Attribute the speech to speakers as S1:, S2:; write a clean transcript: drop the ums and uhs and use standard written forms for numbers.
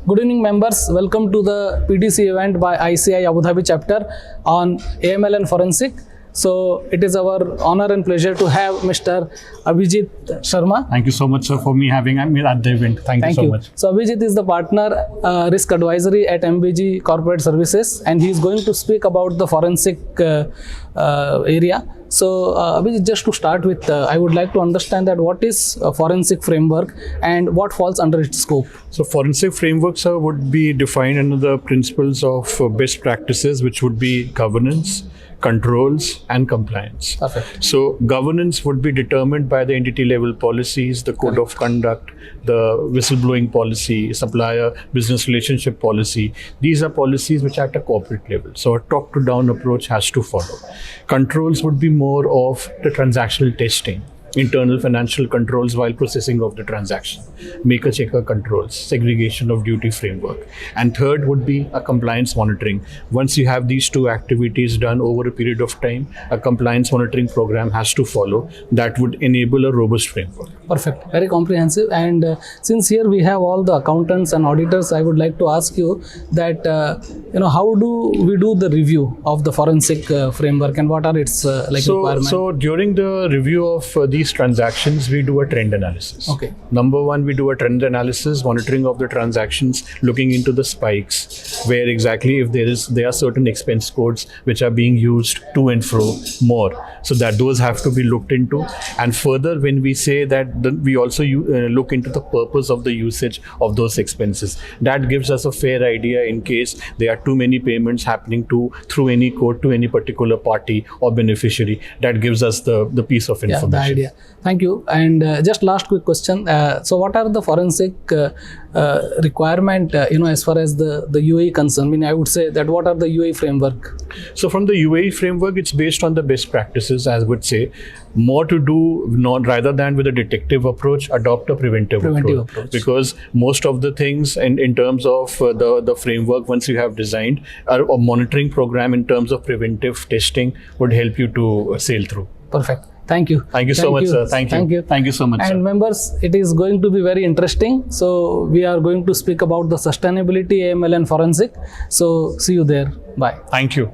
S1: Good evening, members. Welcome to the PDC event by ICAI Abu Dhabi Chapter on AML and Forensic. So it is our honor and pleasure to have Mr. Abhijeet Sharma.
S2: Thank you so much, sir, for having me at the event. Thank you so much.
S1: So Abhijeet is the partner risk advisory at MBG Corporate Services, and he is going to speak about the forensic area. So Abhijeet, just to start with, I would like to understand that what is a forensic framework and what falls under its scope.
S2: So forensic frameworks would be defined under the principles of best practices, which would be governance, controls and compliance.
S1: Perfect.
S2: So governance would be determined by the entity level policies, the code of conduct, the whistleblowing policy, supplier business relationship policy. These are policies which are at a corporate level. So a top to down approach has to follow. Controls would be more of the transactional testing, internal financial controls while processing of the transaction, maker checker controls, segregation of duty framework. And third would be a compliance monitoring. Once you have these two activities done over a period of time, a compliance monitoring program has to follow that would enable a robust framework.
S1: Perfect, very comprehensive. And since here we have all the accountants and auditors, I would like to ask you that how do we do the review of the forensic framework and what are its requirements?
S2: So during the review of these transactions, we do a trend analysis.
S1: Okay.
S2: Number one, we do a trend analysis, monitoring of the transactions, looking into the spikes, where exactly if there are certain expense codes which are being used to and fro more. So that those have to be looked into. And further, when we say that, we also look into the purpose of the usage of those expenses. That gives us a fair idea in case there are too many payments happening through any code to any particular party or beneficiary. That gives us the piece of information.
S1: Yeah, the idea. Thank you. And just last quick question. So what are the forensic requirement, as far as the UAE concern? I mean, I would say that what are the UAE framework?
S2: So from the UAE framework, it's based on the best practices, as I would say. More to do, rather than with a detective approach, adopt a preventive approach. Because most of the things in terms of the framework, once you have designed, a monitoring program in terms of preventive testing would help you to sail through.
S1: Perfect. Thank you.
S2: Thank you so much, sir. Thank you. Thank you so much,
S1: and
S2: sir.
S1: members, it is going to be very interesting. So we are going to speak about the sustainability, AML and forensic. So see you there. Bye.
S2: Thank you.